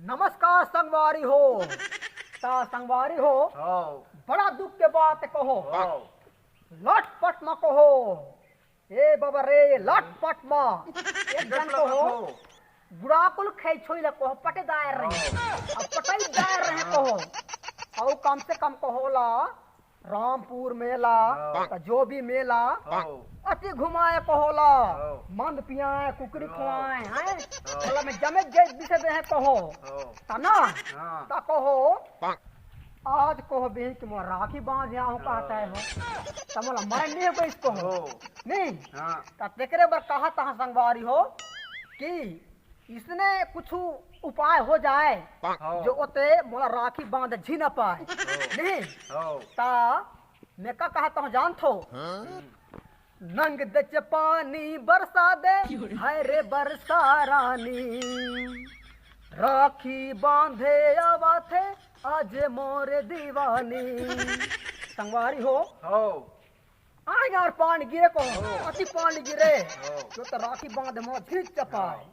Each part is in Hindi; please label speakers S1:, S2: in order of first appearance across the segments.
S1: नमस्कार संगवारी हो। ता संगवारी हो, बड़ा दुख के बात कहो, लटपट म कहो। ए बाबा रे लटपट म एक जन कहो गुड़ाकुल खे छोई ल कहो पटे दायर रहे, अब पटई दायर रहे कहो और कम से कम कहो ला रामपुर मेला का जो भी मेला अति घुमाए कहोला, मंद पियाए कुकरी खुआए हैं बोला मैं जमे जे दिसे दे कहो तना ता कहो आज कहो बेन कि मोर राखी बांध यहाँ कहता है हो तमला मरे नहीं हो इसको हो नहीं ता तेकरे बर कहा तहा संगवारी हो कि इसने कुछ उपाय हो जाए जो ओते मोला राखी बांध झी न पाए नहीं ता मैं का कहता हूँ जानथो नंग दच पानी बरसा दे हाय रे बरसा रानी राखी बांधे आवा थे आज मोरे दीवानी। संगवारी हो आ यार पानी गिरे को अति पानी गिरे जो तो राखी बांधे मोर झिक चपाए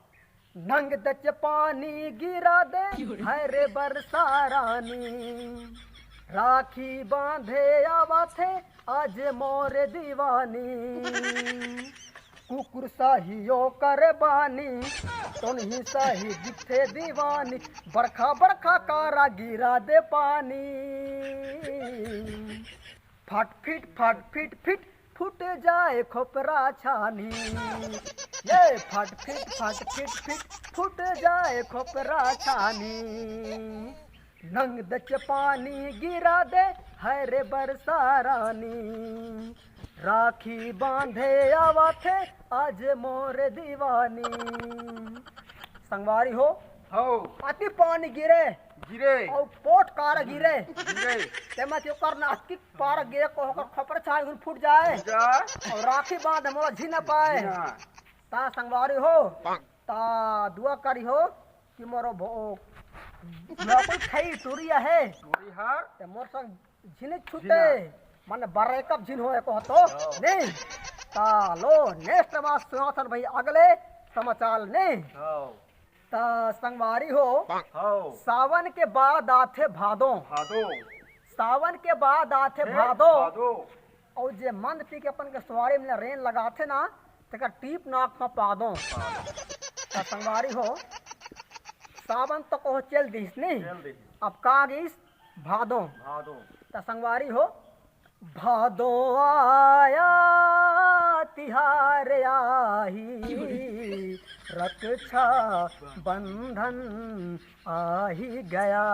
S1: नंग दच पानी गिरा दे हाय रे बरसा रानी राखी बांधे आवा थे आज मोरे दीवानी कुकुर साहियो कर बानी तो नहीं साही दिखे दीवानी बरखा बरखा कारा गिरा दे पानी फट फिट फिट फूट जाए खोपरा छानी ये फट फिट फूट जाए खोपरा छानी नंग दच पानी गिरा दे है रे बरसा रानी राखी बांधे आवा थे आज मोरे दीवानी। संगवारी हो अति पानी गिरे और पोट कार गिरे ते मत यो करना अति पार गिरे को होकर खपर छाए गुन फूट जाए और राखी बांध मोला झी न पाए ता संगवारी हो ता दुआ करी हो कि मोरो भो बिल्कुल खई टूरिया है ते मोर संग झिन छूटे माने बारे कब झिन होए को तो नहीं ता लो नेक्स्ट बात सुनाथन भाई अगले समाचार नहीं ता संगवारी हो सावन के बाद आथे भादो सावन के बाद आथे भादो और जे मंद पी के अपन के सवारी में रेन लगाथे ना तका टीप नाक में पादो ता संगवारी हो सावन तो कहो चल दिस नहीं अब का गिस भादो ता संगवारी हो भादो आया तिहार आही रक्षा बंधन आही गया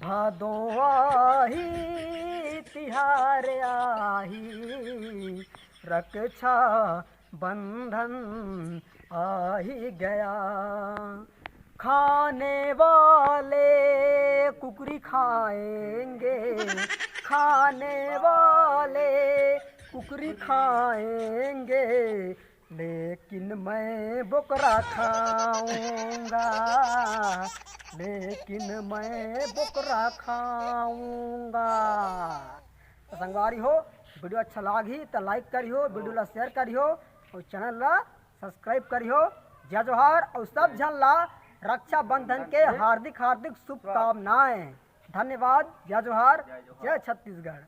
S1: भादो आही तिहार आही रक्षा बंधन आही गया खाने वाले कुकरी खाएंगे खाने वाले कुकरी खाएंगे लेकिन मैं बकरा खाऊंगा लेकिन मैं बकरा खाऊंगा। तो संगवारी हो वीडियो अच्छा लागी तो लाइक करियो वीडियो ला शेयर करियो और चैनल ला सब्सक्राइब करियो। जय जोहार और सब जन ला रक्षाबंधन के हार्दिक शुभकामनाएं। धन्यवाद। जय जोहार जय छत्तीसगढ़।